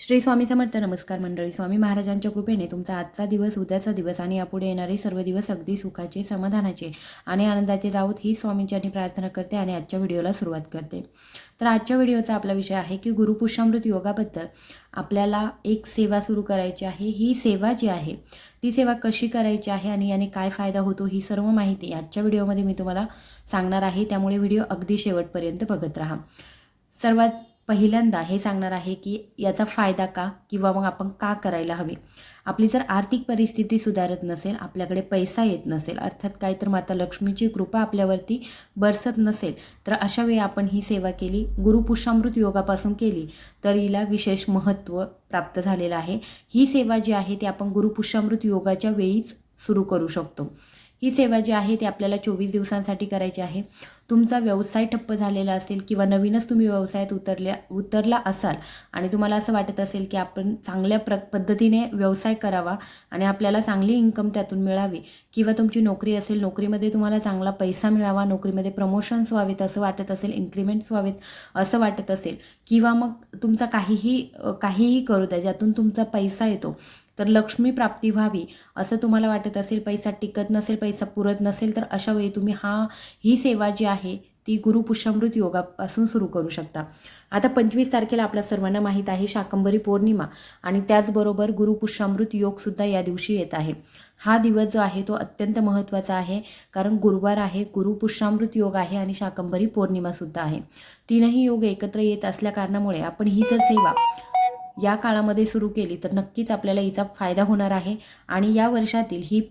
श्री स्वामी समर्थ. नमस्कार मंडळी. स्वामी महाराजांच्या कृपेने तुमचा आजचा दिवस, उद्याचा दिवस आणि यापुढे येणारे सर्व दिवस अगदी सुखाचे, समाधानाचे आणि आनंदाचे जावोत ही स्वामींची प्रार्थना करते आणि आजच्या व्हिडिओला सुरुवात करते. तर आजच्या व्हिडिओचा आपला विषय आहे की गुरुपुष्यामृत योगाबद्दल आपल्याला एक सेवा सुरू करायची आहे. ही सेवा जी आहे ती सेवा कशी करायची आहे आणि याने काय फायदा होतो ही सर्व माहिती आजच्या व्हिडिओमध्ये मी तुम्हाला सांगणार आहे. त्यामुळे व्हिडिओ अगदी शेवटपर्यंत बघत राहा. सर्वात पहिल्यांदा हे सांगणार आहे की याचा फायदा का किंवा मग आपण का करायला हवी. आपली जर आर्थिक परिस्थिती सुधारत नसेल, आपल्याकडे पैसा येत नसेल, अर्थात काय तर माता लक्ष्मीची कृपा आपल्यावरती बरसत नसेल, तर अशा वेळी आपण ही सेवा केली, गुरुपुष्यामृत योगापासून केली तर हिला विशेष महत्त्व प्राप्त झालेलं आहे. ही सेवा जी आहे ती आपण गुरुपुष्यामृत योगाच्या वेळीच सुरू करू शकतो. ही सेवा जी आहे ती आपल्याला 24 दिवसांसाठी करायची आहे. तुमचा व्यवसाय ठप्प झालेला असेल किंवा नवीनच तुम्ही व्यवसायात उतरला असाल आणि तुम्हाला असं वाटत असेल की आपण चांगल्या पद्धतीने व्यवसाय करावा आणि आपल्याला चांगली इन्कम त्यातून मिळावी, किंवा तुमची नोकरी असेल, नोकरीमध्ये तुम्हाला चांगला पैसा मिळावा, नोकरीमध्ये प्रमोशन्स व्हावेत असं वाटत असेल, इन्क्रिमेंट्स व्हावेत असं वाटत असेल, किंवा मग तुमचा काहीही करू द्या ज्यातून तुमचा पैसा येतो तर लक्ष्मी प्राप्ती व्हावी असं तुम्हाला वाटत असेल, पैसा टिकत नसेल, पैसा पुरत नसेल, तर अशा वेळी तुम्ही ही सेवा जी आहे ती गुरुपुष्यामृत योगापासून सुरू करू शकता. आता 25 तारखेला आपल्या सर्वांना माहीत आहे शाकंभरी पौर्णिमा आणि त्याचबरोबर गुरुपुष्यामृत योगसुद्धा या दिवशी येत आहे. हा दिवस जो आहे तो अत्यंत महत्त्वाचा आहे, कारण गुरुवार आहे, गुरुपुष्यामृत योग आहे आणि शाकंभरी पौर्णिमासुद्धा आहे. तीनही योग एकत्र येत असल्या कारणामुळे आपण ही जर सेवा या काळामध्ये सुरू केली तर नक्कीच आपल्याला हिचा फायदा होणार आहे. आणि या वर्षातील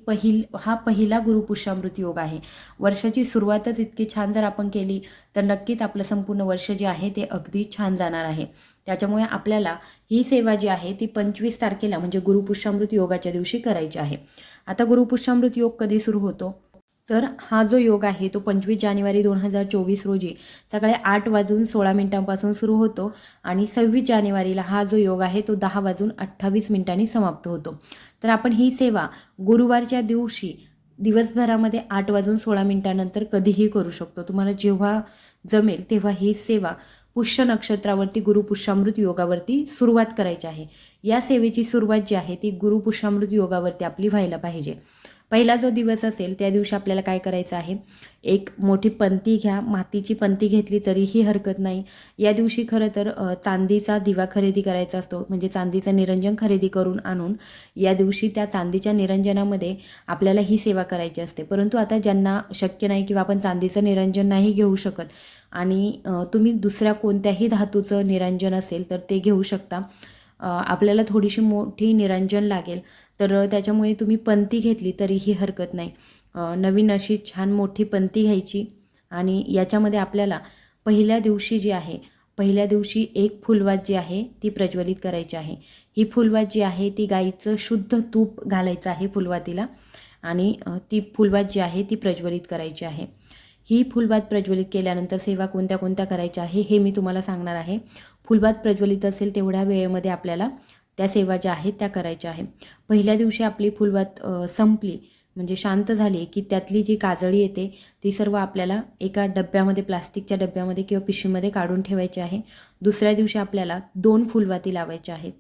हा पहिला गुरुपुष्यामृत योग आहे. वर्षाची सुरुवातच इतकी छान जर आपण केली तर नक्कीच आपलं संपूर्ण वर्ष जे आहे ते अगदी छान जाणार आहे. त्याच्यामुळे आपल्याला ही सेवा जी आहे ती 25 तारखेला म्हणजे गुरुपुष्यामृत योगाच्या दिवशी करायची आहे. आता गुरुपुष्यामृत योग कधी सुरू होतो तर हा जो योग आहे तो 25 जानेवारी 2024 रोजी सकाळी 8:16 सुरू होतो आणि 26 जानेवारीला हा जो योग आहे तो 10:28 समाप्त होतो. तर आपण ही सेवा गुरुवारच्या दिवशी दिवसभरामध्ये 8:16 नंतर कधीही करू शकतो. तुम्हाला जेव्हा जमेल तेव्हा ही सेवा पुष्य नक्षत्रावरती गुरुपुष्यामृत योगावरती सुरुवात करायची आहे. या सेवेची सुरुवात जी आहे ती गुरुपुष्यामृत योगावरती आपली व्हायला पाहिजे. पहिला जो दिवस असेल त्या दिवशी आपल्याला काय करायचं आहे, एक मोठी पंती घ्या. मातीची पंती घेतली तरीही हरकत नाही. या दिवशी खरं तर चांदीचा दिवा खरेदी करायचा असतो, म्हणजे चांदीचं निरंजन खरेदी करून आणून या दिवशी त्या चांदीच्या निरंजनामध्ये आपल्याला ही सेवा करायची असते. परंतु आता ज्यांना शक्य नाही किंवा आपण चांदीचं निरंजन नाही घेऊ शकत आणि तुम्ही दुसऱ्या कोणत्याही धातूचं निरंजन असेल तर ते घेऊ शकता. आपल्याला थोडीशी मोठी निरंजन लागेल तर त्याच्यामुळे तुम्ही पंती घेतली तरीही हरकत नाही. नवीन अशी छान मोठी पंती घ्यायची आणि याच्यामध्ये आपल्याला पहिल्या दिवशी एक फुलवात जी आहे ती प्रज्वलित करायची आहे. ही फुलवात जी आहे ती गाईचं शुद्ध तूप घालायचं आहे फुलवातीला आणि ती फुलवात जी आहे ती प्रज्वलित करायची आहे. ही फुलवात प्रज्वलित केल्यानंतर सेवा कोणत्या कोणत्या करायच्या आहे हे मी तुम्हाला सांगणार आहे. फुलवात प्रज्वलित असेल तेवढ्या वेळेमध्ये आपल्याला त्या सेवा ज्या आहेत त्या करायच्या आहे. पहिल्या दिवशी आपली फुलवात संपली म्हणजे शांत झाली की त्यातली जी काजळी येते ती सर्व आपल्याला एका डब्यामध्ये, प्लास्टिकच्या डब्यामध्ये किंवा पिशवीमध्ये काढून ठेवायची आहे. दुसऱ्या दिवशी आपल्याला 2 फुलवाती लावायच्या आहेत,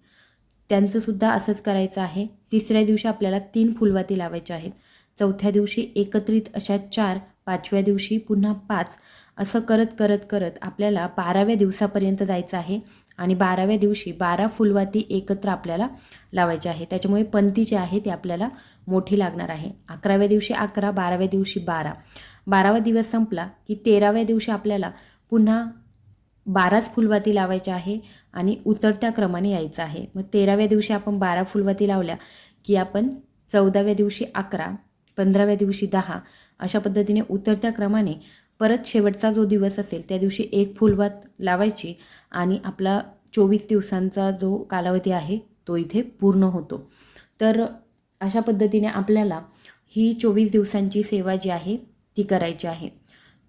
त्यांचंसुद्धा असंच करायचं आहे. तिसऱ्या दिवशी आपल्याला 3 फुलवाती लावायच्या आहेत. चौथ्या दिवशी एकत्रित अशा 4, 5व्या दिवशी पुन्हा 5, असं करत आपल्याला 12व्या दिवसापर्यंत जायचं आहे आणि 12व्या दिवशी 12 फुलवाती एकत्र आपल्याला लावायच्या आहे. त्याच्यामुळे पंती जी आहे ती आपल्याला मोठी लागणार आहे. 11व्या दिवशी 11, 12व्या दिवशी 12. 12वा दिवस संपला की 13व्या दिवशी आपल्याला पुन्हा 12च फुलवाती लावायच्या आहे आणि उतरत्या क्रमाने यायचं आहे. मग 13व्या दिवशी आपण 12 फुलवाती लावल्या की आपण 14व्या दिवशी 11, 15व्या दिवशी 10, अशा पद्धतीने उतरत्या क्रमाने परत शेवटचा जो दिवस असेल त्या दिवशी 1 फुलवात लावायची आणि आपला 24 दिवसांचा जो कालावधी आहे तो इथे पूर्ण होतो. तर अशा पद्धतीने आपल्याला ही 24 दिवसांची सेवा जी आहे ती करायची आहे.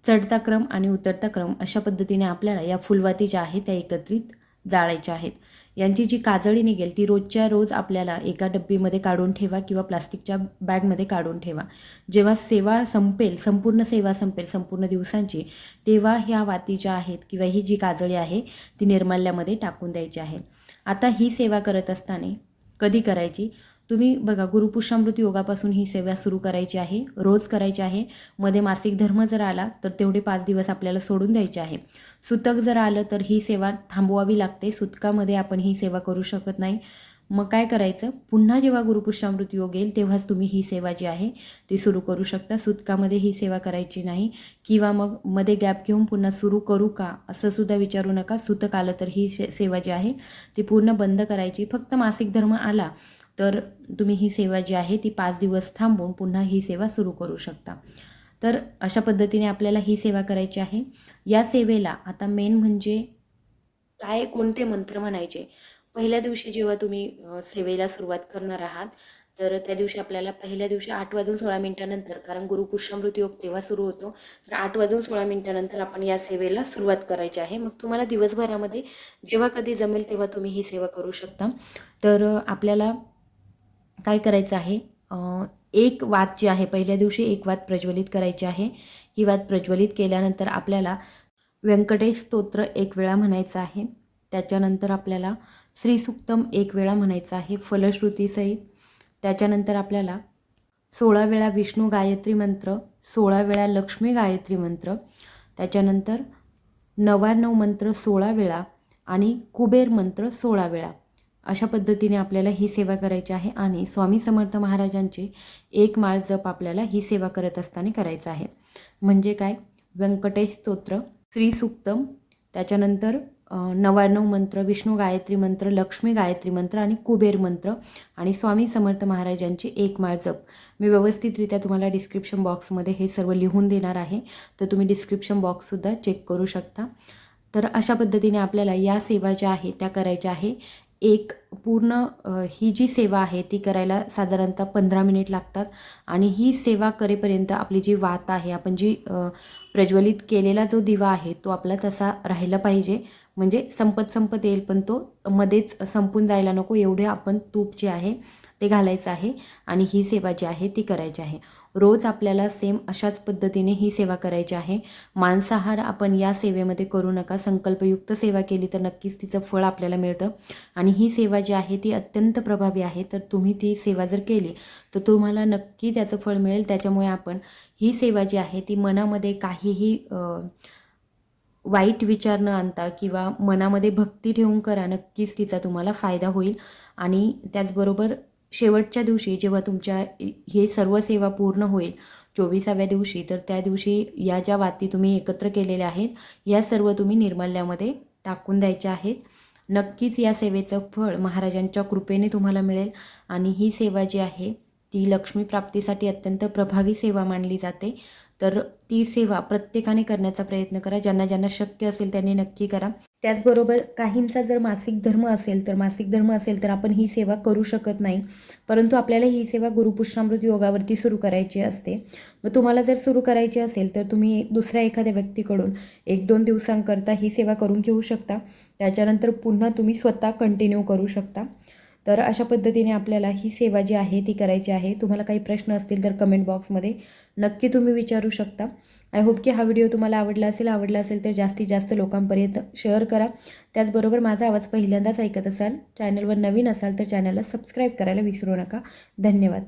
चढता क्रम आणि उतरता क्रम अशा पद्धतीने आपल्याला या फुलवाती ज्या आहेत त्या एकत्रित जाळायच्या आहेत. यांची जी काजळी निघेल ती रोजच्या रोज आपल्याला एका डब्बीमध्ये काढून ठेवा किंवा प्लास्टिकच्या बॅगमध्ये काढून ठेवा. जेव्हा सेवा संपेल, संपूर्ण सेवा संपेल संपूर्ण दिवसांची, तेव्हा ह्या वाती ज्या आहेत किंवा ही जी काजळी आहे ती निर्माल्यामध्ये टाकून द्यायची आहे. आता ही सेवा करत असताना कधी करायची, तुम्ही बघा गुरुपुष्यामृत योगापासून ही सेवा सुरू करायची आहे, रोज करायची आहे. मध्ये मासिक धर्म जर आला तर तेवढे 5 दिवस आपल्याला सोडून द्यायचे आहे. सुतक जर आलं तर ही सेवा थांबवावी लागते. सुतकामध्ये आपण ही सेवा करू शकत नाही. मग काय करायचं, पुन्हा जेव्हा गुरुपुष्यामृत योग येईल तेव्हाच तुम्ही ही सेवा जी आहे ती सुरू करू शकता. सुतकामध्ये ही सेवा करायची नाही किंवा मग मध्ये गॅप घेऊन पुन्हा सुरू करू का असं सुद्धा विचारू नका. सुतक आलं तर ही सेवा जी आहे ती पूर्ण बंद करायची. फक्त मासिक धर्म आला तर तुम्ही ही सेवा जी आहे ती 5 दिवस थांबवून पुन्हा ही सेवा सुरू करू शकता. तर अशा पद्धतीने आपल्याला ही सेवा करायची आहे. या सेवेला आता मेन म्हणजे काय कोणते मंत्र म्हणायचे. पहिल्या दिवशी जेव्हा तुम्ही सेवेला सुरुवात करणार आहात तर त्या दिवशी आपल्याला पहिल्या दिवशी 8:16 कारण गुरुपुष्यामृत योग तेव्हा सुरू होतो. तर 8:16 आपण या सेवेला सुरुवात करायची आहे. मग तुम्हाला दिवसभरामध्ये जेव्हा कधी जमेल तेव्हा तुम्ही ही सेवा करू शकता. तर आपल्याला काय करायचं आहे, एक वात जी आहे पहिल्या दिवशी एक वात प्रज्वलित करायची आहे. ही वात प्रज्वलित केल्यानंतर आपल्याला व्यंकटेश स्तोत्र 1 वेळा म्हणायचं आहे. त्याच्यानंतर आपल्याला श्रीसूक्तम 1 वेळा म्हणायचं आहे फलश्रुतीसहित. त्याच्यानंतर आपल्याला 16 वेळा विष्णू गायत्री मंत्र, 16 वेळा लक्ष्मी गायत्री मंत्र, त्याच्यानंतर 99 मंत्र 16 वेळा आणि कुबेर मंत्र 16 वेळा. अशा पद्धतीने आपल्याला ही सेवा करायची आहे आणि स्वामी समर्थ महाराजांचे 1 माळ जप आपल्याला ही सेवा करत असताना करायचं आहे. म्हणजे काय, व्यंकटेश स्तोत्र, श्रीसूक्तम, त्याच्यानंतर 99 मंत्र, विष्णू गायत्री मंत्र, लक्ष्मी गायत्री मंत्र आणि कुबेर मंत्र आणि स्वामी समर्थ महाराजांची 1 माळ जप. मी व्यवस्थितरित्या तुम्हाला डिस्क्रिप्शन बॉक्समध्ये हे सर्व लिहून देणार आहे, तर तुम्ही डिस्क्रिप्शन बॉक्ससुद्धा चेक करू शकता. तर अशा पद्धतीने आपल्याला या सेवा ज्या आहे त्या करायच्या आहे. एक पूर्ण ही जी सेवा आहे ती करायला साधारणतः 15 मिनिट लागतात आणि ही सेवा करेपर्यंत आपली जी वात आहे, आपण जी प्रज्वलित केलेला जो दिवा आहे तो आपला तसा राहिला पाहिजे. म्हणजे संपत येईल पण तो मध्येच संपून जायला नको एवढे आपण तूप जे आहे ते घालायचं आहे आणि ही सेवा जी आहे ती करायची आहे. रोज आपल्याला सेम अशाच पद्धतीने ही सेवा करायची आहे. मांसाहार आपण या सेवेमध्ये करू नका. संकल्पयुक्त सेवा केली तर नक्कीच तिचं फळ आपल्याला मिळतं आणि ही सेवा जी आहे ती अत्यंत प्रभावी आहे. तर तुम्ही ती सेवा जर केली तर तुम्हाला नक्की त्याचं फळ मिळेल. त्याच्यामुळे आपण ही सेवा जी आहे ती मनामध्ये काहीही वाईट विचार न आणता किंवा मनामध्ये भक्ती ठेवून करा. नक्कीच तिचा तुम्हाला फायदा होईल. आणि त्याचबरोबर शेवटच्या दिवशी जेव्हा तुमच्या हे सर्व सेवा पूर्ण होईल 24व्या दिवशी, तर त्या दिवशी या ज्या वाती तुम्ही एकत्र केलेल्या आहेत या सर्व तुम्ही निर्माल्यामध्ये टाकून द्यायच्या आहेत. नक्कीच या सेवेचं फळ महाराजांच्या कृपेने तुम्हाला मिळेल आणि ही सेवा जी आहे ती लक्ष्मी प्राप्तीसाठी अत्यंत प्रभावी सेवा मानली जाते. तर ती सेवा प्रत्येकाने करण्याचा प्रयत्न करा. ज्यांना ज्यांना शक्य असेल त्यांनी नक्की करा. त्याचबरोबर काहींचा जर मासिक धर्म असेल तर आपण ही सेवा करू शकत नाही, परंतु आपल्याला ही सेवा गुरुपुष्यामृत योगावरती सुरू करायची असते. मग तुम्हाला जर सुरू करायची असेल तर तुम्ही दुसऱ्या एखाद्या व्यक्तीकडून 1-2 दिवसांकरता ही सेवा करून घेऊ शकता. त्याच्यानंतर पुन्हा तुम्ही स्वतः कंटिन्यू करू शकता. तर अशा पद्धतीने आपल्याला ही सेवा जी आहे ती करायची आहे. तुम्हाला काही प्रश्न असतील तर कमेंट बॉक्समध्ये नक्की तुम्ही विचारू शकता. आय होप की हा व्हिडिओ तुम्हाला आवडला असेल तर जास्तीत जास्त लोकांपर्यंत शेअर करा. त्याचबरोबर माझा आवाज पहिल्यांदाच ऐकत असाल, चॅनलवर नवीन असाल तर चॅनलला सबस्क्राईब करायला विसरू नका. धन्यवाद.